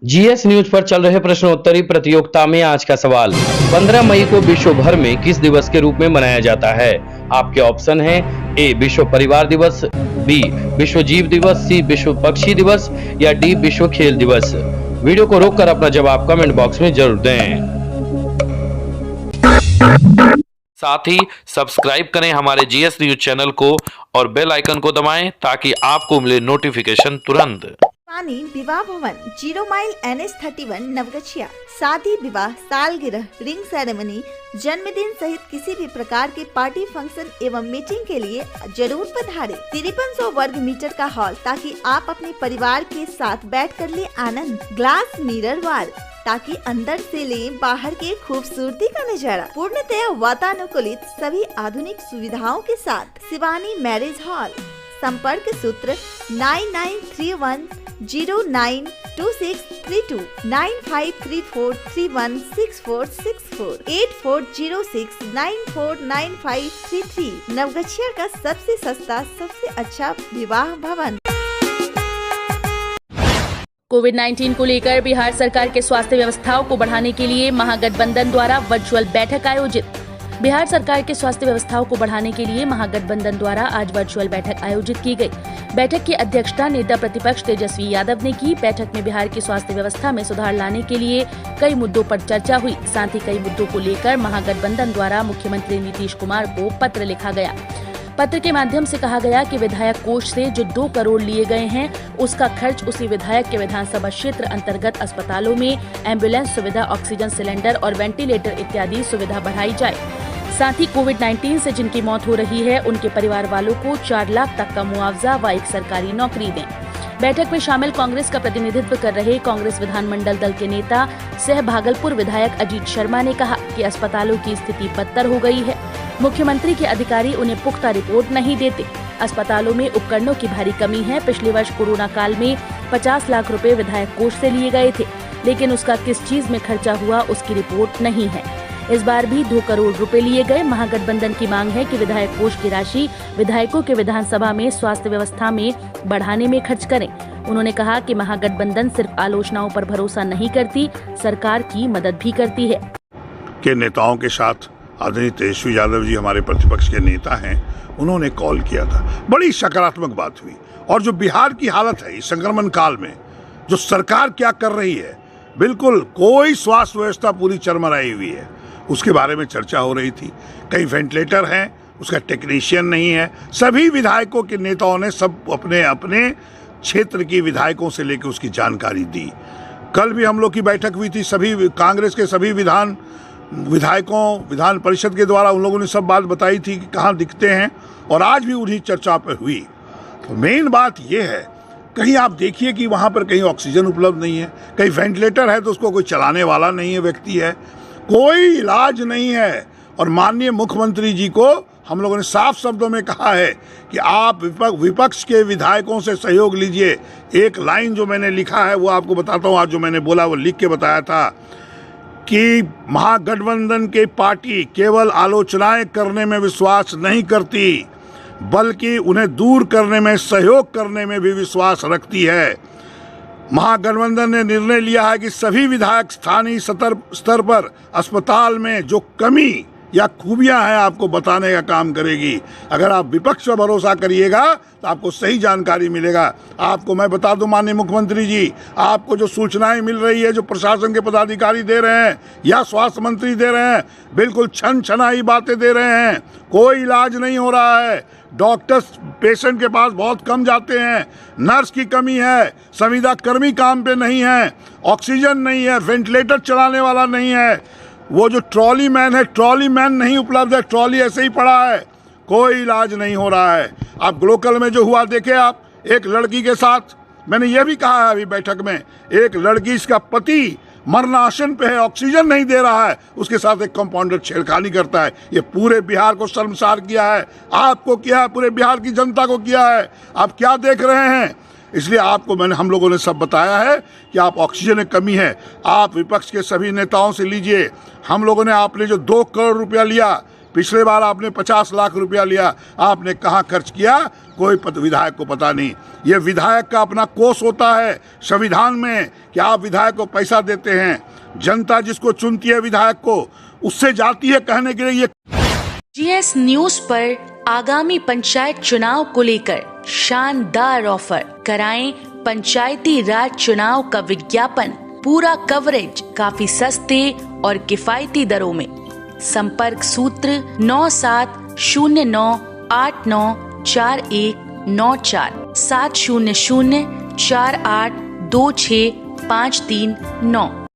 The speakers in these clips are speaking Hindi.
जीएस न्यूज पर चल रहे प्रश्नोत्तरी प्रतियोगिता में आज का सवाल 15 मई को विश्व भर में किस दिवस के रूप में मनाया जाता है। आपके ऑप्शन हैं ए विश्व परिवार दिवस, बी विश्व जीव दिवस, सी विश्व पक्षी दिवस या डी विश्व खेल दिवस। वीडियो को रोककर अपना जवाब कमेंट बॉक्स में जरूर दें। साथ ही सब्सक्राइब करें हमारे जीएस न्यूज चैनल को और बेल आइकन को दबाएं ताकि आपको मिले नोटिफिकेशन तुरंत। पानी विवाह भवन 0 माइल NH31 नवगछिया। शादी, विवाह, सालगिरह, रिंग सेरेमनी, जन्मदिन सहित किसी भी प्रकार के पार्टी, फंक्शन एवं मीटिंग के लिए जरूर पधारें। 5300 वर्ग मीटर का हॉल ताकि आप अपने परिवार के साथ बैठ कर ले आनंद। ग्लास मिरर वॉल ताकि अंदर से ले बाहर के खूबसूरती का नजारा। पूर्णतया वातानुकूलित सभी आधुनिक सुविधाओं के साथ शिवानी मैरिज हॉल। संपर्क सूत्र 9931092632 9534316464 8406949533। नवगछिया का सबसे सस्ता, सबसे अच्छा विवाह भवन। कोविड-19 को लेकर बिहार सरकार के स्वास्थ्य व्यवस्थाओं को बढ़ाने के लिए महागठबंधन द्वारा वर्चुअल बैठक आयोजित। बिहार सरकार के स्वास्थ्य व्यवस्थाओं को बढ़ाने के लिए महागठबंधन द्वारा आज वर्चुअल बैठक आयोजित की गई। बैठक की अध्यक्षता नेता प्रतिपक्ष तेजस्वी यादव ने की। बैठक में बिहार की स्वास्थ्य व्यवस्था में सुधार लाने के लिए कई मुद्दों पर चर्चा हुई। साथ ही कई मुद्दों को लेकर महागठबंधन द्वारा मुख्यमंत्री नीतीश कुमार को पत्र लिखा गया। पत्र के माध्यम से कहा गया कि विधायक कोष से जो 2 करोड़ लिए गए हैं, उसका खर्च उसी विधायक के विधानसभा क्षेत्र अंतर्गत अस्पतालों में एम्बुलेंस सुविधा, ऑक्सीजन सिलेंडर और वेंटिलेटर इत्यादि सुविधा बढ़ाई जाए। साथ ही कोविड-19 से जिनकी मौत हो रही है, उनके परिवार वालों को 4 लाख तक का मुआवजा व एक सरकारी नौकरी दें। बैठक में शामिल कांग्रेस का प्रतिनिधित्व कर रहे कांग्रेस विधानमंडल दल के नेता सह भागलपुर विधायक अजीत शर्मा ने कहा कि अस्पतालों की स्थिति बदतर हो गई है। मुख्यमंत्री के अधिकारी उन्हें पुख्ता रिपोर्ट नहीं देते। अस्पतालों में उपकरणों की भारी कमी है। पिछले वर्ष कोरोना काल में 50 लाख रुपए विधायक कोष से लिए गए थे, लेकिन उसका किस चीज में खर्चा हुआ उसकी रिपोर्ट नहीं है। इस बार भी 2 करोड़ रुपए लिए गए। महागठबंधन की मांग है कि विधायक कोष की राशि विधायकों के विधानसभा में स्वास्थ्य व्यवस्था में बढ़ाने में खर्च करें। उन्होंने कहा कि महागठबंधन सिर्फ आलोचनाओं पर भरोसा नहीं करती, सरकार की मदद भी करती है। के नेताओं के साथ आदरणीय तेजस्वी यादव जी हमारे प्रतिपक्ष के नेता हैं, उन्होंने कॉल किया था। बड़ी सकारात्मक बात हुई। और जो बिहार की हालत है इस संक्रमण काल में, जो सरकार क्या कर रही है, बिल्कुल कोई स्वास्थ्य व्यवस्था पूरी चरमराई हुई है, उसके बारे में चर्चा हो रही थी। कई वेंटिलेटर हैं, उसका टेक्नीशियन नहीं है। सभी विधायकों के नेताओं ने सब अपने अपने क्षेत्र की विधायकों से लेकर उसकी जानकारी दी। कल भी हम लोग की बैठक हुई थी, सभी कांग्रेस के सभी विधायकों विधान परिषद के द्वारा उन लोगों ने सब बात बताई थी कि कहाँ दिखते हैं, और आज भी उन्हीं चर्चा पर हुई। तो मेन बात यह है, कहीं आप देखिए कि वहाँ पर कहीं ऑक्सीजन उपलब्ध नहीं है, कहीं वेंटिलेटर है तो उसको कोई चलाने वाला नहीं है, व्यक्ति है, कोई इलाज नहीं है। और माननीय मुख्यमंत्री जी को हम लोगों ने साफ शब्दों में कहा है कि आप विपक्ष के विधायकों से सहयोग लीजिए। एक लाइन जो मैंने लिखा है वो आपको बताता हूँ, आज जो मैंने बोला वो लिख के बताया था कि महागठबंधन की पार्टी केवल आलोचनाएं करने में विश्वास नहीं करती, बल्कि उन्हें दूर करने में, सहयोग करने में भी विश्वास रखती है। महागठबंधन ने निर्णय लिया है कि सभी विधायक स्थानीय स्तर पर अस्पताल में जो कमी या खूबियां हैं आपको बताने का काम करेगी। अगर आप विपक्ष पर भरोसा करिएगा तो आपको सही जानकारी मिलेगा। आपको मैं बता दूं माननीय मुख्यमंत्री जी, आपको जो सूचनाएं मिल रही है, जो प्रशासन के पदाधिकारी दे रहे हैं या स्वास्थ्य मंत्री दे रहे हैं, बिल्कुल छनछनाई बातें दे रहे हैं। कोई इलाज नहीं हो रहा है, डॉक्टर्स पेशेंट के पास बहुत कम जाते हैं, नर्स की कमी है, संविदा कर्मी काम पे नहीं है, ऑक्सीजन नहीं है, वेंटिलेटर चलाने वाला नहीं है, वो जो ट्रॉली मैन है, ट्रॉली मैन नहीं उपलब्ध है, ट्रॉली ऐसे ही पड़ा है, कोई इलाज नहीं हो रहा है। आप लोकल में जो हुआ देखे आप, एक लड़की के साथ, मैंने ये भी कहा है अभी बैठक में, एक लड़की, इसका पति मरणासन पे है, ऑक्सीजन नहीं दे रहा है, उसके साथ एक कंपाउंडर छेड़खानी करता है। ये पूरे बिहार को शर्मसार किया है, आपको किया है, पूरे बिहार की जनता को किया है। आप क्या देख रहे हैं? इसलिए आपको हम लोगों ने सब बताया है कि आप ऑक्सीजन में कमी है, आप विपक्ष के सभी नेताओं से लीजिए। हम लोगों ने, आपने जो 2 करोड़ रुपया लिया, पिछले बार आपने 50 लाख रुपया लिया, आपने कहाँ खर्च किया कोई विधायक को पता नहीं। ये विधायक का अपना कोष होता है संविधान में कि आप विधायक को पैसा देते हैं, जनता जिसको चुनती है विधायक को उससे जाती है कहने के लिए। जीएस न्यूज पर आगामी पंचायत चुनाव को लेकर शानदार ऑफर। कराएं पंचायती राज चुनाव का विज्ञापन, पूरा कवरेज काफी सस्ते और किफायती दरों में। संपर्क सूत्र 9709894194 700482653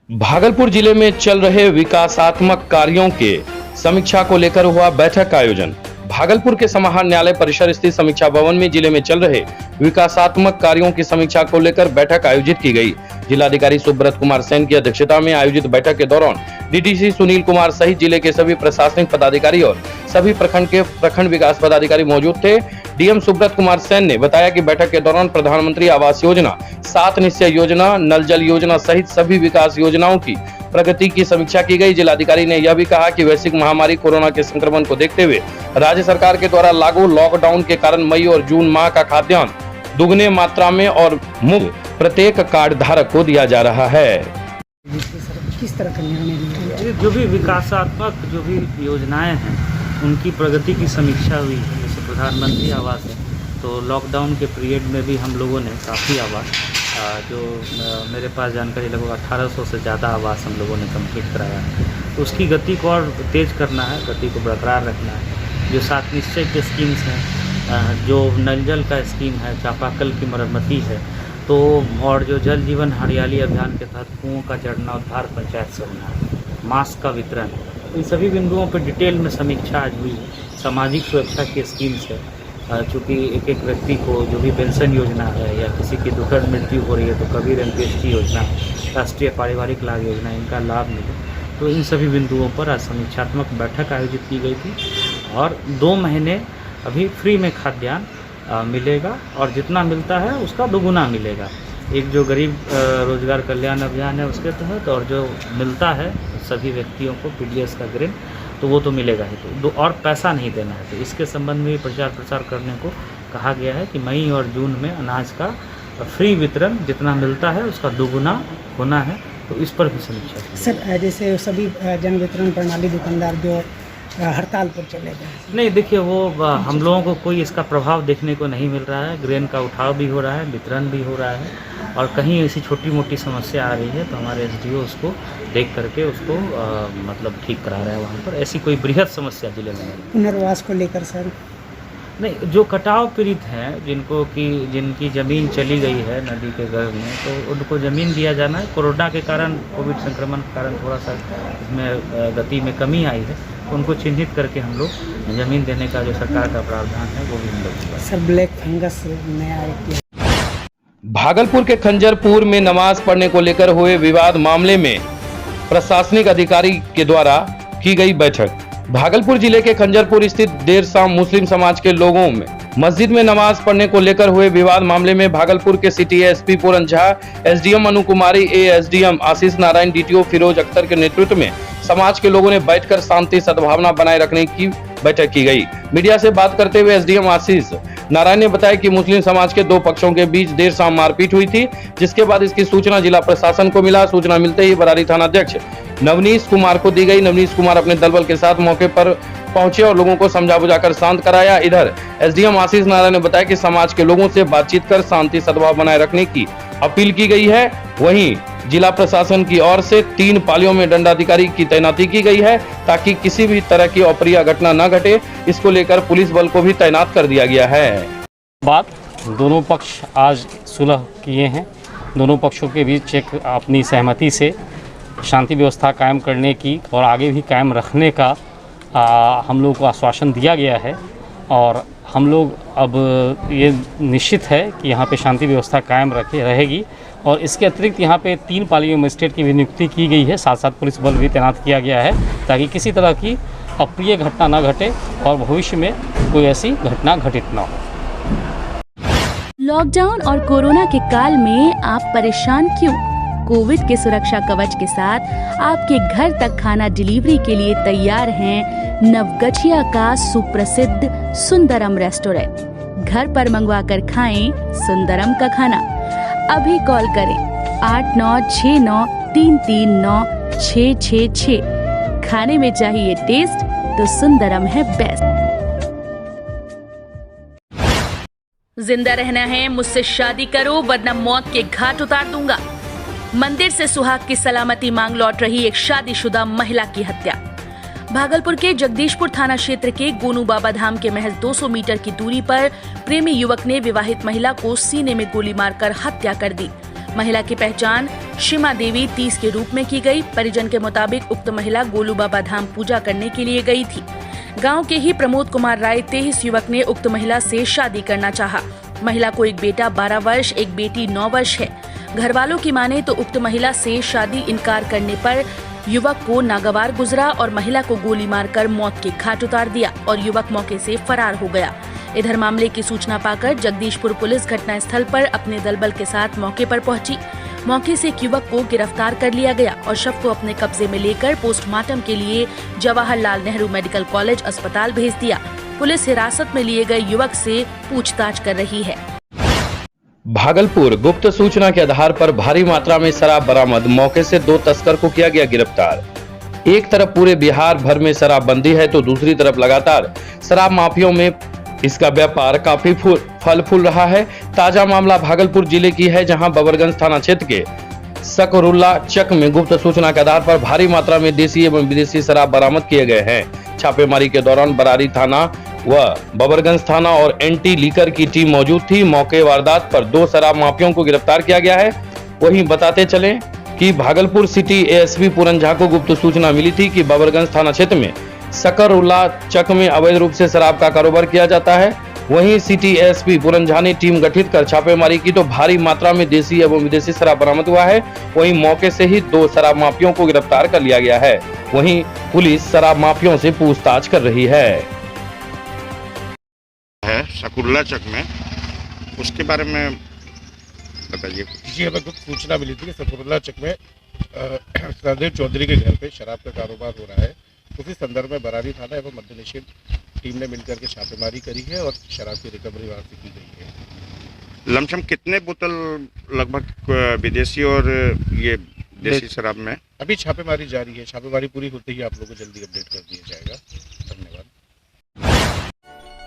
भागलपुर जिले में चल रहे विकासात्मक कार्यों के समीक्षा को लेकर हुआ बैठक का आयोजन। भागलपुर के समाहर न्यायालय परिसर स्थित समीक्षा भवन में जिले में चल रहे विकासात्मक कार्यों की समीक्षा को लेकर बैठक आयोजित की गई। जिलाधिकारी सुब्रत कुमार सेन की अध्यक्षता में आयोजित बैठक के दौरान डीडीसी सुनील कुमार सहित जिले के सभी प्रशासनिक पदाधिकारी और सभी प्रखंड के प्रखंड विकास पदाधिकारी मौजूद थे। डीएम सुब्रत कुमार सेन ने बताया कि बैठक के दौरान प्रधानमंत्री आवास योजना, 7 निश्चय योजना, नल जल योजना सहित सभी विकास योजनाओं की प्रगति की समीक्षा की गई। जिलाधिकारी ने यह भी कहा कि वैश्विक महामारी कोरोना के संक्रमण को देखते हुए राज्य सरकार के द्वारा लागू लॉकडाउन के कारण मई और जून माह का खाद्यान्न दुगने मात्रा में और मुफ्त प्रत्येक कार्ड धारक को दिया जा रहा है। किस तरह का निर्णय लिया गया? जो भी विकासात्मक जो भी योजनाएं हैं उनकी प्रगति की समीक्षा हुई है। जैसे प्रधानमंत्री आवास है तो लॉकडाउन के पीरियड में भी हम लोगों ने काफ़ी आवास जो मेरे पास जानकारी लगभग 1800 से ज़्यादा आवास हम लोगों ने कंप्लीट कराया है। तो उसकी गति को और तेज़ करना है, गति को बरकरार रखना है। जो 7 निश्चय के स्कीम्स हैं, जो नल जल का स्कीम है, चापाकल की मरम्मती है, तो और जो जल जीवन हरियाली अभियान के तहत कुओं का जीर्णोद्धार पंचायत से होना है, मास्क का वितरण, इन सभी बिंदुओं पर डिटेल में समीक्षा आज हुई। सामाजिक सुरक्षा की स्कीम्स है, चूँकि एक एक व्यक्ति को जो भी पेंशन योजना है या किसी की दुखद मृत्यु हो रही है तो कबीर अंत्येष्टि योजना, राष्ट्रीय पारिवारिक लाभ योजना, इनका लाभ मिले। तो इन सभी बिंदुओं पर आज समीक्षात्मक बैठक आयोजित की गई थी और 2 महीने अभी फ्री में खाद्यान्न मिलेगा और जितना मिलता है उसका दोगुना मिलेगा। एक जो गरीब रोजगार कल्याण अभियान है उसके तहत और जो मिलता है सभी व्यक्तियों को पीडीएस का ग्रेन तो वो तो मिलेगा ही, तो और पैसा नहीं देना है। तो इसके संबंध में प्रचार प्रसार करने को कहा गया है कि मई और जून में अनाज का फ्री वितरण जितना मिलता है उसका दोगुना होना है। तो इस पर भी समीक्षा की। सर जैसे सभी जन वितरण प्रणाली दुकानदार जो हड़ताल पर चले गए, नहीं देखिए वो हम लोगों को कोई इसका प्रभाव देखने को नहीं मिल रहा है। ग्रेन का उठाव भी हो रहा है, वितरण भी हो रहा है और कहीं ऐसी छोटी मोटी समस्या आ रही है तो हमारे एसडीओ उसको देख करके उसको मतलब ठीक करा रहा है। वहाँ पर ऐसी कोई बृहद समस्या जिले में नहीं। पुनर्वास को लेकर सर नहीं, जो कटाव पीड़ित हैं जिनकी ज़मीन चली गई है नदी के गर्भ में तो उनको ज़मीन दिया जाना है। कोरोना के कारण, कोविड संक्रमण के कारण थोड़ा सा इसमें गति में कमी आई है, उनको चिन्हित करके हम लोग ज़मीन देने का जो सरकार का प्रावधान है वो भी हम लोग। सर ब्लैक फंगस नया एक भागलपुर के खंजरपुर में नमाज पढ़ने को लेकर हुए विवाद मामले में प्रशासनिक अधिकारी के द्वारा की गई बैठक। भागलपुर जिले के खंजरपुर स्थित देर शाम मुस्लिम समाज के लोगों में मस्जिद में नमाज पढ़ने को लेकर हुए विवाद मामले में भागलपुर के सिटी एसपी पूरन झा, एसडीएम अनु कुमारी, एएसडीएम आशीष नारायण, डीटीओ फिरोज अख्तर के नेतृत्व में समाज के लोगों ने बैठकर शांति सद्भावना बनाए रखने की बैठक की गई। मीडिया से बात करते हुए एसडीएम आशीष नारायण ने बताया कि मुस्लिम समाज के 2 पक्षों के बीच देर शाम मारपीट हुई थी, जिसके बाद इसकी सूचना जिला प्रशासन को मिला। सूचना मिलते ही बरारी थाना अध्यक्ष नवनीश कुमार को दी गई। नवनीश कुमार अपने दलबल के साथ मौके पर पहुंचे और लोगों को समझा बुझाकर शांत कराया। इधर एसडीएम आशीष नारायण ने बताया कि समाज के लोगों से बातचीत कर शांति सद्भाव बनाए रखने की अपील की गई है। वहीं जिला प्रशासन की ओर से 3 पालियों में दंडाधिकारी की तैनाती की गई है ताकि किसी भी तरह की अप्रिय घटना न घटे। इसको लेकर पुलिस बल को भी तैनात कर दिया गया है। बात दोनों पक्ष आज सुलह किए हैं। दोनों पक्षों के बीच एक अपनी सहमति से शांति व्यवस्था कायम करने की और आगे भी कायम रखने का हम लोग को आश्वासन दिया गया है और हम लोग अब ये निश्चित है कि यहाँ पे शांति व्यवस्था कायम रहेगी और इसके अतिरिक्त यहाँ पे 3 पालियों मजिस्ट्रेट की भी नियुक्ति की गई है। साथ साथ पुलिस बल भी तैनात किया गया है ताकि किसी तरह की अप्रिय घटना न घटे और भविष्य में कोई ऐसी घटना घटित न हो। लॉकडाउन और कोरोना के काल में आप परेशान क्यों? कोविड के सुरक्षा कवच के साथ आपके घर तक खाना डिलीवरी के लिए तैयार हैं नवगछिया का सुप्रसिद्ध सुंदरम रेस्टोरेंट। घर पर मंगवा कर खाएं सुंदरम का खाना। अभी कॉल करें 8969339666। खाने में चाहिए टेस्ट तो सुंदरम है बेस्ट। जिंदा रहना है मुझसे शादी करो वरना मौत के घाट उतार दूंगा। मंदिर से सुहाग की सलामती मांग लौट रही एक शादीशुदा महिला की हत्या। भागलपुर के जगदीशपुर थाना क्षेत्र के गोनू बाबा धाम के महज 200 मीटर की दूरी पर प्रेमी युवक ने विवाहित महिला को सीने में गोली मारकर हत्या कर दी। महिला की पहचान शिमा देवी 30 के रूप में की गई। परिजन के मुताबिक उक्त महिला गोलू बाबा धाम पूजा करने के लिए गई थी। गांव के ही प्रमोद कुमार राय 23 युवक ने उक्त महिला से शादी करना चाहा। महिला को एक बेटा 12 वर्ष, एक बेटी 9 वर्ष है। घर वालों की माने तो उक्त महिला से शादी इनकार करने पर युवक को नागवार गुजरा और महिला को गोली मारकर मौत के घाट उतार दिया और युवक मौके से फरार हो गया। इधर मामले की सूचना पाकर जगदीशपुर पुलिस घटनास्थल पर अपने दलबल के साथ मौके पर पहुंची। मौके से एक युवक को गिरफ्तार कर लिया गया और शव को अपने कब्जे में लेकर पोस्टमार्टम के लिए जवाहरलाल नेहरू मेडिकल कॉलेज अस्पताल भेज दिया। पुलिस हिरासत में लिए गए युवक से पूछताछ कर रही है। भागलपुर गुप्त सूचना के आधार पर भारी मात्रा में शराब बरामद। मौके से 2 तस्कर को किया गया गिरफ्तार। एक तरफ पूरे बिहार भर में शराबबंदी है तो दूसरी तरफ लगातार शराब माफियों में इसका व्यापार काफी फल फूल रहा है। ताजा मामला भागलपुर जिले की है, जहां बबरगंज थाना क्षेत्र के सकरुल्ला चक में गुप्त सूचना के आधार पर भारी मात्रा में देसी एवं विदेशी शराब बरामद किए गए हैं। छापेमारी के दौरान बरारी थाना व बबरगंज थाना और एंटी लीकर की टीम मौजूद थी। मौके वारदात पर 2 शराब माफियों को गिरफ्तार किया गया है। वहीं बताते चले कि भागलपुर सिटी एएसपी पूरन झा को गुप्त सूचना मिली थी कि बबरगंज थाना क्षेत्र में सकरुल्ला चक में अवैध रूप से शराब का कारोबार किया जाता है। वहीं सिटी एएसपी पूरन झा ने टीम गठित कर छापेमारी की तो भारी मात्रा में देसी एवं विदेशी शराब बरामद हुआ है। वहीं मौके से ही 2 शराब माफियों को गिरफ्तार कर लिया गया है। वहीं पुलिस शराब माफियों से पूछताछ कर रही है सकरुल्ला चक में, उसके बारे में बताइए। जी, हमें कुछ सूचना मिली थी कि सकरुल्ला चक में सरदेव चौधरी के घर पे शराब का कारोबार हो रहा है। उसी संदर्भ में बरारी थाना एवं मद्य निषेध टीम ने मिलकर के छापेमारी करी है और शराब की रिकवरी वहां से की गई है। लमसम कितने बोतल लगभग विदेशी और ये देसी शराब में? अभी छापेमारी जारी है। छापेमारी पूरी होते ही आप लोगों को जल्दी अपडेट कर दिया जाएगा। धन्यवाद।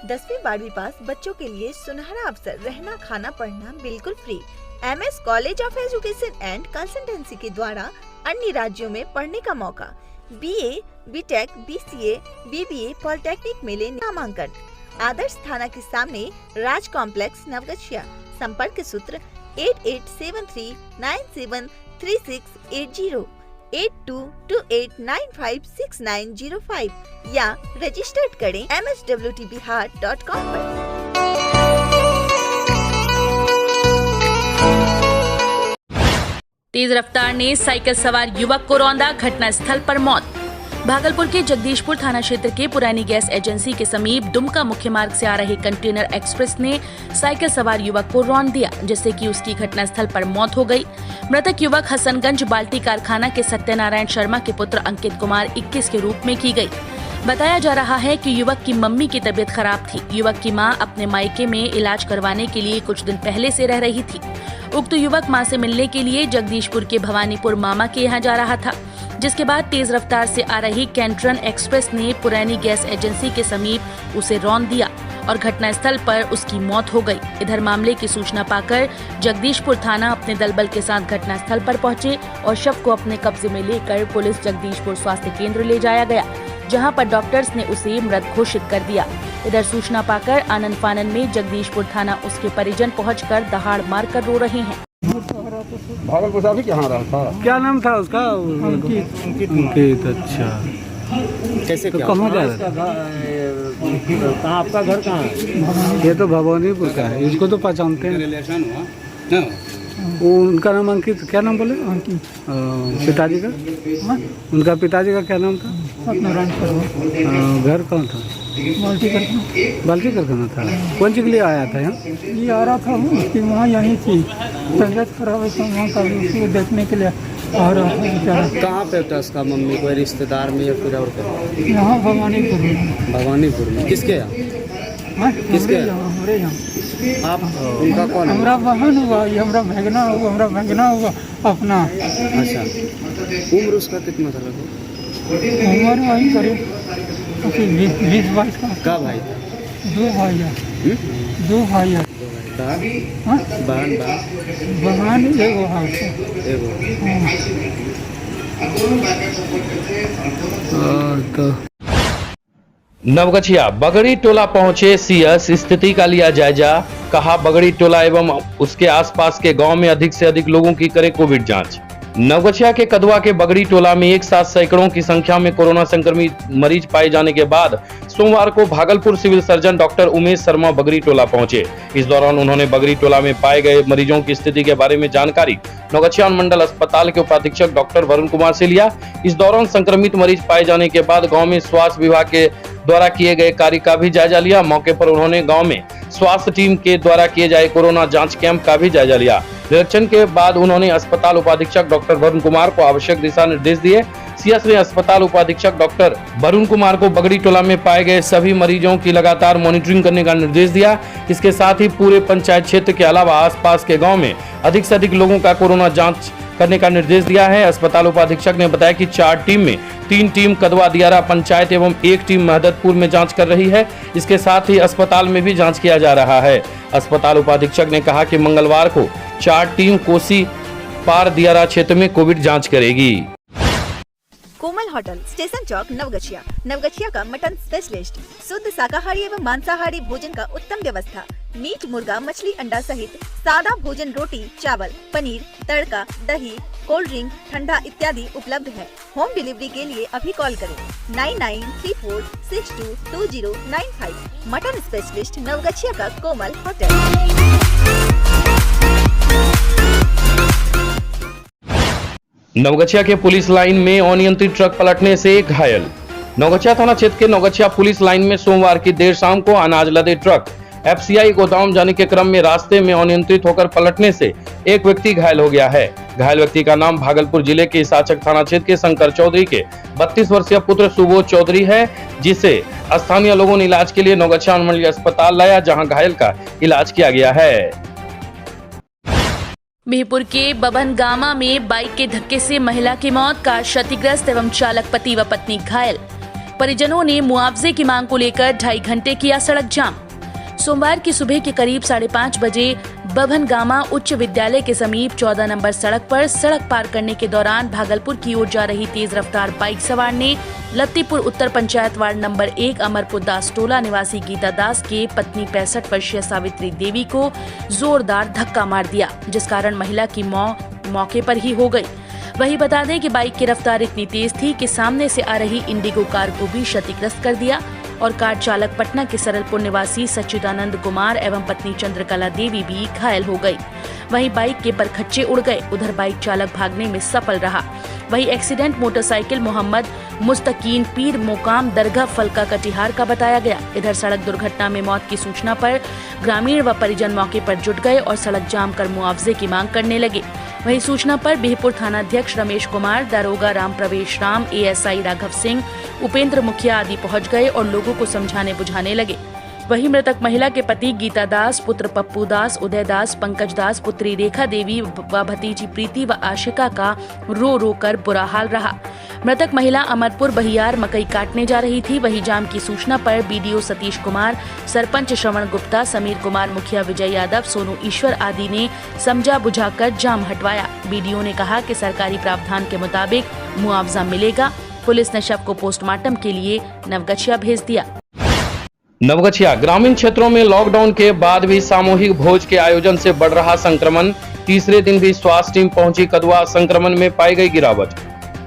10वीं 12वीं पास बच्चों के लिए सुनहरा अवसर। रहना खाना पढ़ना बिल्कुल free. MS college of education and consultancy के द्वारा अन्य राज्यों में पढ़ने का मौका। BA, BTech, BCA, BBA polytechnic में ले नामांकन। आदर्श थाना के सामने राज कॉम्प्लेक्स नवगछिया। संपर्क सूत्र 8873973680 8228956905 या रजिस्टर्ड करें mswtbihar.com पर। तेज रफ्तार ने साइकिल सवार युवक को रौंदा, घटनास्थल पर मौत। भागलपुर के जगदीशपुर थाना क्षेत्र के पुरानी गैस एजेंसी के समीप दुमका मुख्य मार्ग से आ रहे कंटेनर एक्सप्रेस ने साइकिल सवार युवक को रौंद दिया, जिससे कि उसकी घटनास्थल पर मौत हो गई। मृतक युवक हसनगंज बाल्टी कारखाना के सत्यनारायण शर्मा के पुत्र अंकित कुमार 21 के रूप में की गई। बताया जा रहा है कि युवक की मम्मी की तबीयत खराब थी। युवक की मां अपने मायके में इलाज करवाने के लिए कुछ दिन पहले से रह रही थी। उक्त युवक मां से मिलने के लिए जगदीशपुर के भवानीपुर मामा के यहाँ जा रहा था, जिसके बाद तेज रफ्तार से आ रही कैंट्रन एक्सप्रेस ने पुरानी गैस एजेंसी के समीप उसे रौंद दिया और घटनास्थल पर उसकी मौत हो गई। इधर मामले की सूचना पाकर जगदीशपुर थाना अपने दलबल के साथ घटनास्थल पर पहुंचे और शव को अपने कब्जे में लेकर पुलिस जगदीशपुर स्वास्थ्य केंद्र ले जाया गया, जहां पर डॉक्टर्स ने उसे मृत घोषित कर दिया। इधर सूचना पाकर आनंद फानन में जगदीशपुर थाना उसके परिजन पहुंचकर दहाड़ मारकर रो रहे हैं। भागलपुर से अभी कहाँ रहा था? क्या नाम था उसका? अंकित। अच्छा, कैसे तो कहाँ जा रहा था? कहाँ आपका घर कहाँ है? ये तो भवानीपुर का है, इसको तो पहचानते हैं। रिलेशन हुआ? वो उनका नाम अंकित। क्या नाम बोले? अंकित। पिताजी का? उनका पिताजी का क्या नाम था? सत्यनारायण शर्मा। घर कहाँ था? बाल्टी कारखाना था। कौन सी के लिए आया था यहाँ? ये आ रहा था उसकी वहाँ यहीं थी। तबीयत खराब है तो वहाँ का उसी को देखने के लिए और बेचारा कहाँ पे था उसका मम्मी, कोई रिश्तेदार में या फिर और कहीं? यहाँ भवानीपुर में। भवानीपुर में किसके यहाँ? हाँ, किसके? हमारे यहाँ आप उनका कौन है? हमारा बहन हुआ, ये हमारा भगना हुआ अपना। अच्छा, उम्र उसका कितना था लगभग? उम्र वही करीब 20-22 का। का भाई था? 2 भाई है। 2 भाई है। हाँ? बहन एगो है उसका। एगो। नवगछिया बगड़ी टोला पहुंचे सीएस, स्थिति का लिया जायजा। कहा बगड़ी टोला एवं उसके आसपास के गांव में अधिक से अधिक लोगों की करे कोविड जांच। नवगछिया के कदवा के बगड़ी टोला में एक साथ सैकड़ों की संख्या में कोरोना संक्रमित मरीज पाए जाने के बाद सोमवार को Bhagalpur civil surgeon doctor Umesh Sharma Bagdi Tola पहुंचे। इस दौरान उन्होंने बगड़ी टोला में पाए गए मरीजों की स्थिति के बारे में जानकारी नवगछिया मंडल अस्पताल के उपाधीक्षक डॉक्टर वरुण कुमार से लिया। इस दौरान संक्रमित मरीज पाए जाने के बाद गाँव में स्वास्थ्य विभाग के द्वारा किए गए कार्य का भी जायजा लिया। मौके पर उन्होंने गांव में स्वास्थ्य टीम के द्वारा किए जाए कोरोना जांच कैंप का भी जायजा लिया। निरीक्षण के बाद उन्होंने अस्पताल उपाधीक्षक डॉक्टर वरुण कुमार को आवश्यक दिशा निर्देश दिए। सीएस ने अस्पताल उपाधीक्षक डॉक्टर वरुण कुमार को बगड़ी टोला में पाए गए सभी मरीजों की लगातार मॉनिटरिंग करने का निर्देश दिया। इसके साथ ही पूरे पंचायत क्षेत्र के अलावा आसपास के गाँव में अधिक से अधिक लोगों का कोरोना जाँच करने का निर्देश दिया है। अस्पताल उपाधीक्षक ने बताया कि 4 टीम में 3 टीम कदवा दियारा पंचायत एवं 1 टीम महदतपुर में जांच कर रही है। इसके साथ ही अस्पताल में भी जांच किया जा रहा है। अस्पताल उपाधीक्षक ने कहा कि मंगलवार को 4 टीम कोसी पार दियारा क्षेत्र में कोविड जांच करेगी। कोमल होटल, स्टेशन चौक, नवगछिया। नवगछिया का मटन स्पेशलिस्ट, शुद्ध शाकाहारी एवं मांसाहारी भोजन का उत्तम व्यवस्था। मीट, मुर्गा, मछली, अंडा सहित सादा भोजन, रोटी, चावल, पनीर, तड़का, दही, कोल्ड ड्रिंक, ठंडा इत्यादि उपलब्ध है। होम डिलीवरी के लिए अभी कॉल करें 9934622095। मटन स्पेशलिस्ट नवगछिया का कोमल होटल। नवगछिया के पुलिस लाइन में अनियंत्रित ट्रक पलटने से एक घायल। नवगछिया थाना क्षेत्र के नवगछिया पुलिस लाइन में सोमवार की देर शाम को अनाज लदे ट्रक एफसीआई गोदाम जाने के क्रम में रास्ते में अनियंत्रित होकर पलटने से एक व्यक्ति घायल हो गया है। घायल व्यक्ति का नाम भागलपुर जिले के इसाचक थाना क्षेत्र के शंकर चौधरी के 32 वर्षीय पुत्र सुबोध चौधरी है, जिसे स्थानीय लोगों ने इलाज के लिए नवगछिया अनुमंडलीय अस्पताल लाया, जहां घायल का इलाज किया गया है। बिहपुर के बभनगामा में बाइक के धक्के से महिला की मौत, कार क्षतिग्रस्त एवं चालक पति व पत्नी घायल। परिजनों ने मुआवजे की मांग को लेकर 2.5 घंटे किया सड़क जाम। सोमवार की सुबह के करीब 5:30 बजे बभनगामा उच्च विद्यालय के समीप 14 नंबर सड़क पर सड़क पार करने के दौरान भागलपुर की ओर जा रही तेज रफ्तार बाइक सवार ने लत्तीपुर उत्तर पंचायत वार्ड नंबर 1 अमरपुर दास टोला निवासी गीता दास के पत्नी 65 वर्षीय सावित्री देवी को जोरदार धक्का मार दिया, जिस कारण महिला की मौत मौके पर ही हो गई। वही बता दें कि बाइक की रफ्तार इतनी तेज थी कि सामने से आ रही इंडिगो कार को भी क्षतिग्रस्त कर दिया और कार चालक पटना के सरलपुर निवासी सच्चिदानंद कुमार एवं पत्नी चंद्रकला देवी भी घायल हो गई। वहीं बाइक के परखच्चे उड़ गए। उधर बाइक चालक भागने में सफल रहा। वहीं एक्सीडेंट मोटरसाइकिल मोहम्मद मुस्तकीन पीर मुकाम दरगाह फलका कटिहार का बताया गया। इधर सड़क दुर्घटना में मौत की सूचना पर ग्रामीण व परिजन मौके पर जुट गए और सड़क जाम कर मुआवजे की मांग करने लगे। वहीं सूचना पर बिहपुर थानाध्यक्ष रमेश कुमार, दारोगा राम प्रवेश राम, एएसआई राघव सिंह, उपेंद्र मुखिया आदि पहुंच गए और लोगों को समझाने बुझाने लगे। वहीं मृतक महिला के पति गीता दास, पुत्र पप्पू दास, उदय दास, पंकज दास, पुत्री रेखा देवी व भतीजी प्रीति व आशिका का रो रो कर बुरा हाल रहा। मृतक महिला अमरपुर बहियार मकई काटने जा रही थी। वहीं जाम की सूचना पर बीडीओ सतीश कुमार, सरपंच श्रवण गुप्ता, समीर कुमार, मुखिया विजय यादव, सोनू ईश्वर आदि ने समझा बुझाकर जाम हटवाया। बीडीओ ने कहा कि सरकारी प्रावधान के मुताबिक मुआवजा मिलेगा। पुलिस ने शव को पोस्टमार्टम के लिए नवगछिया भेज दिया। नवगछिया ग्रामीण क्षेत्रों में लॉकडाउन के बाद भी सामूहिक भोज के आयोजन से बढ़ रहा संक्रमण। तीसरे दिन भी स्वास्थ्य टीम पहुंची कदवा, संक्रमण में पाई गई गिरावट।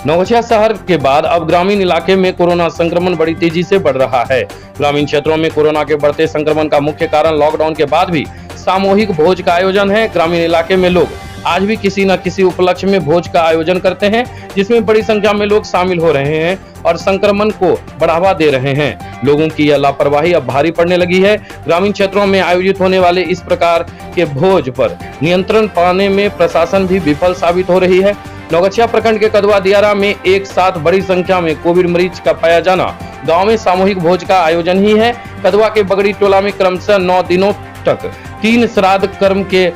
नवगछिया शहर के बाद अब ग्रामीण इलाके में कोरोना संक्रमण बड़ी तेजी से बढ़ रहा है। ग्रामीण क्षेत्रों में कोरोना के बढ़ते संक्रमण का मुख्य कारण लॉकडाउन के बाद भी सामूहिक भोज का आयोजन है। ग्रामीण इलाके में लोग आज भी किसी न किसी उपलक्ष्य में भोज का आयोजन करते हैं, जिसमें बड़ी संख्या में लोग शामिल हो रहे हैं और संक्रमण को बढ़ावा दे रहे हैं। लोगों की यह लापरवाही अब भारी पड़ने लगी है। ग्रामीण क्षेत्रों में आयोजित होने वाले इस प्रकार के भोज पर नियंत्रण पाने में प्रशासन भी विफल साबित हो रही है। नवगछिया प्रखंड के कदवा दियारा में एक साथ बड़ी संख्या में कोविड मरीज का पाया जाना गांव में सामूहिक भोज का आयोजन ही है। कदवा के बगड़ी टोला में क्रमशः 9 दिनों तक 3 श्राद्ध कर्म के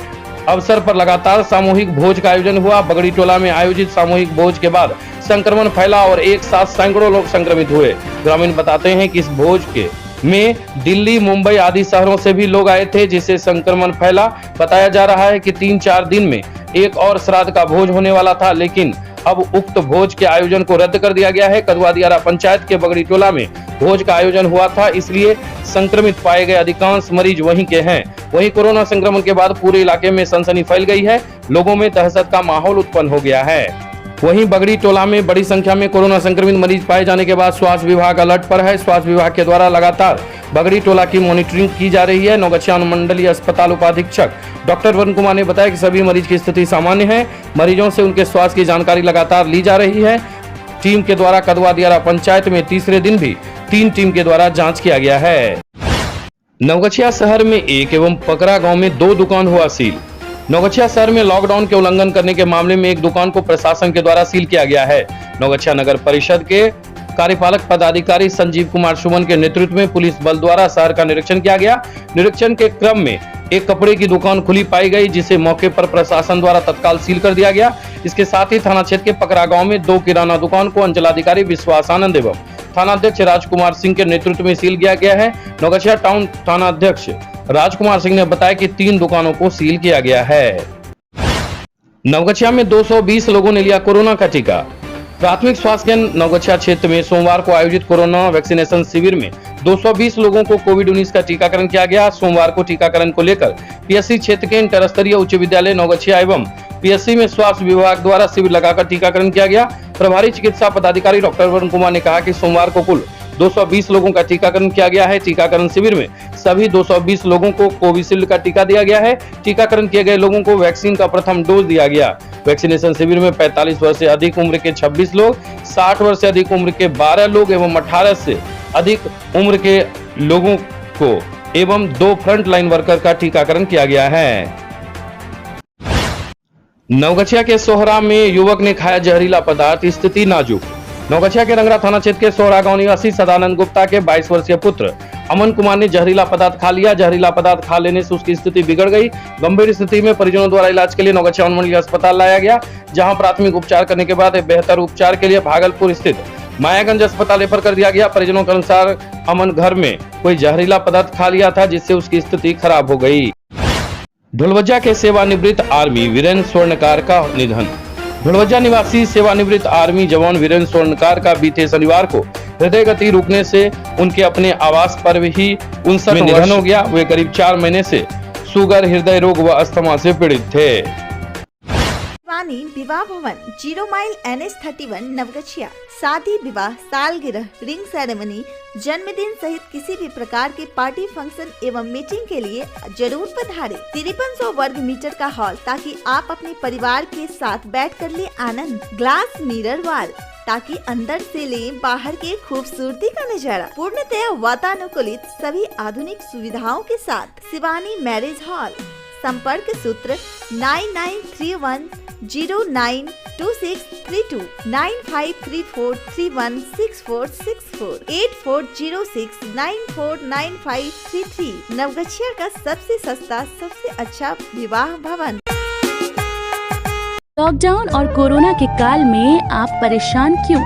अवसर पर लगातार सामूहिक भोज का आयोजन हुआ। बगड़ी टोला में आयोजित सामूहिक भोज के बाद संक्रमण फैला और एक साथ सैकड़ों लोग संक्रमित हुए। ग्रामीण बताते हैं कि इस भोज के में दिल्ली, मुंबई आदि शहरों से भी लोग आए थे, जिससे संक्रमण फैला। बताया जा रहा है कि 3-4 दिन में एक और श्राद्ध का भोज होने वाला था, लेकिन अब उक्त भोज के आयोजन को रद्द कर दिया गया है। कदवा दियारा पंचायत के बगड़ी टोला में भोज का आयोजन हुआ था, इसलिए संक्रमित पाए गए अधिकांश मरीज वहीं के हैं। वहीं कोरोना संक्रमण के बाद पूरे इलाके में सनसनी फैल गई है, लोगों में दहशत का माहौल उत्पन्न हो गया है। वहीं बगड़ी टोला में बड़ी संख्या में कोरोना संक्रमित मरीज पाए जाने के बाद स्वास्थ्य विभाग अलर्ट पर है। स्वास्थ्य विभाग के द्वारा लगातार बगड़ी टोला की मॉनिटरिंग की जा रही है। नवगछिया अनुमंडलीय अस्पताल उपाधीक्षक डॉक्टर वरुण कुमार ने बताया कि सभी मरीज की स्थिति सामान्य है। मरीजों से उनके स्वास्थ्य की जानकारी लगातार ली जा रही है। टीम के द्वारा कदवा दियारा पंचायत में तीसरे दिन भी 3 टीम के द्वारा जाँच किया गया है। नवगछिया शहर में 1 एवं पकरा गाँव में 2 दुकान हुआ सील। नवगछिया शहर में लॉकडाउन के उल्लंघन करने के मामले में एक दुकान को प्रशासन के द्वारा सील किया गया है। नवगछिया नगर परिषद के कार्यपालक पदाधिकारी संजीव कुमार सुमन के नेतृत्व में पुलिस बल द्वारा शहर का निरीक्षण किया गया। निरीक्षण के क्रम में एक कपड़े की दुकान खुली पाई गई, जिसे मौके पर प्रशासन द्वारा तत्काल सील कर दिया गया। इसके साथ ही थाना क्षेत्र के पकरा गाँव में 2 किराना दुकान को अंचलाधिकारी विश्वास आनंद एवं थानाध्यक्ष राजकुमार सिंह के नेतृत्व में सील किया गया है। नवगछिया टाउन थानाध्यक्ष राजकुमार सिंह ने बताया कि 3 दुकानों को सील किया गया है। नवगछिया में 220 लोगों ने लिया कोरोना का टीका। प्राथमिक स्वास्थ्य केंद्र नवगछिया क्षेत्र में सोमवार को आयोजित कोरोना वैक्सीनेशन शिविर में 220 लोगों को कोविड-19 का टीकाकरण किया गया। सोमवार को टीकाकरण को लेकर पीएससी क्षेत्र के इंटर स्तरीय उच्च विद्यालय नवगछिया एवं पीएससी में स्वास्थ्य विभाग द्वारा शिविर लगाकर टीकाकरण किया गया। प्रभारी चिकित्सा पदाधिकारी डॉक्टर वरुण कुमार ने कहा कि सोमवार को कुल 220 लोगों का टीकाकरण किया गया है। टीकाकरण शिविर में सभी 220 लोगों को कोविशील्ड का टीका दिया गया है। टीकाकरण किए गए लोगों को वैक्सीन का प्रथम डोज दिया गया। वैक्सीनेशन शिविर में 45 वर्ष से अधिक उम्र के 26 लोग, 60 वर्ष से अधिक उम्र के 12 लोग एवं 18 से अधिक उम्र के लोगों को एवं 2 फ्रंट लाइन वर्कर का टीकाकरण किया गया है। नवगछिया के सोहरा में युवक ने खाया जहरीला पदार्थ, स्थिति नाजुक। नवगछिया के रंगरा थाना क्षेत्र के सोहरा गांव निवासी सदानंद गुप्ता के 22 वर्षीय पुत्र अमन कुमार ने जहरीला पदार्थ खा लिया। जहरीला पदार्थ खा लेने से उसकी स्थिति बिगड़ गई। गंभीर स्थिति में परिजनों द्वारा इलाज के लिए नवगछिया अनुमंडलीय अस्पताल लाया गया, जहां प्राथमिक उपचार करने के बाद बेहतर उपचार के लिए भागलपुर स्थित मायागंज अस्पताल रेफर कर दिया गया। परिजनों के अनुसार अमन घर में कोई जहरीला पदार्थ खा लिया था, जिससे उसकी स्थिति खराब हो गई। ढोलवजा के सेवानिवृत्त आर्मी वीरेंद्र स्वर्णकार का निधन। ढोलवजा निवासी सेवानिवृत्त आर्मी जवान वीरेंद्र स्वर्णकार का बीते शनिवार को हृदय गति रुकने से उनके अपने आवास पर ही 59 में निधन हो गया। वे करीब 4 महीने से शुगर, हृदय रोग व अस्थमा से पीड़ित थे। विवाह भवन 0 माइल NH31 नवगछिया शादी, विवाह, सालगिरह, रिंग सेरेमनी, जन्मदिन सहित किसी भी प्रकार के पार्टी फंक्शन एवं मीटिंग के लिए जरूर पधारें। 5300 वर्ग मीटर का हॉल, ताकि आप अपने परिवार के साथ बैठकर ले आनंद। ग्लास मिरर वॉल, ताकि अंदर से ले बाहर के खूबसूरती का नजारा। पूर्णतया वातानुकूलित सभी आधुनिक सुविधाओं के साथ शिवानी मैरिज हॉल। संपर्क सूत्र 9931092632, 9534316464, 8406949533। नवगछिया का सबसे सस्ता, सबसे अच्छा विवाह भवन। लॉकडाउन और कोरोना के काल में आप परेशान क्यों?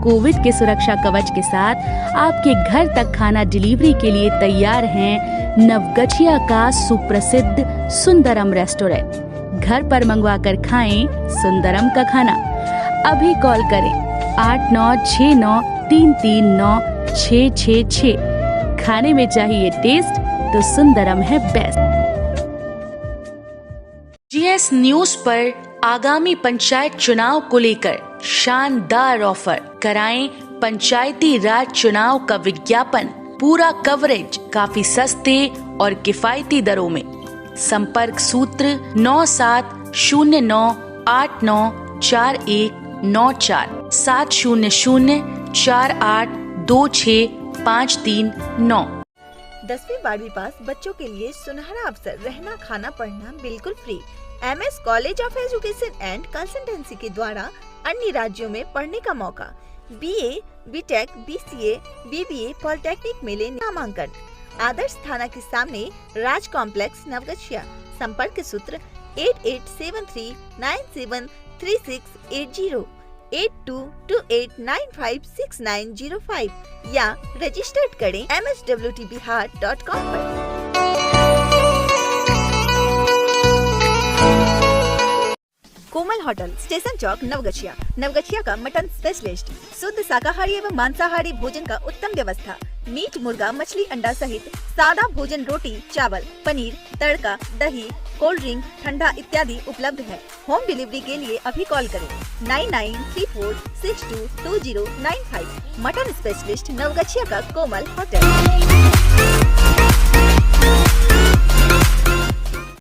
कोविड के सुरक्षा कवच के साथ आपके घर तक खाना डिलीवरी के लिए तैयार हैं नवगछिया का सुप्रसिद्ध सुंदरम रेस्टोरेंट। घर पर मंगवा कर खाएं सुंदरम का खाना। अभी कॉल करें 8969339666। खाने में चाहिए टेस्ट तो सुंदरम है बेस्ट। GS न्यूज पर आगामी पंचायत चुनाव को लेकर शानदार ऑफर। कराएं पंचायती राज चुनाव का विज्ञापन, पूरा कवरेज काफी सस्ते और किफायती दरों में। संपर्क सूत्र 9709894194 700 482653 10वीं-12वीं पास बच्चों के लिए सुनहरा अवसर, रहना खाना पढ़ना बिल्कुल free. MS college of education and consultancy के द्वारा अन्य राज्यों में पढ़ने का मौका। BA, BTech, BCA, BBA polytechnic में ले नामांकन। आदर्श थाना के सामने राज कॉम्प्लेक्स नवगछिया। संपर्क सूत्र 8873973680 8228956905 या रजिस्टर्ड करें mswtbihar.com पर। कोमल होटल, स्टेशन चौक, नवगछिया। नवगछिया का मटन स्पेशलिस्ट, शुद्ध शाकाहारी एवं मांसाहारी भोजन का उत्तम व्यवस्था। मीट, मुर्गा, मछली, अंडा सहित सादा भोजन, रोटी, चावल, पनीर, तड़का, दही, कोल्ड ड्रिंक, ठंडा इत्यादि उपलब्ध है। होम डिलीवरी के लिए अभी कॉल करें 9934622095। मटन स्पेशलिस्ट नवगछिया का कोमल होटल।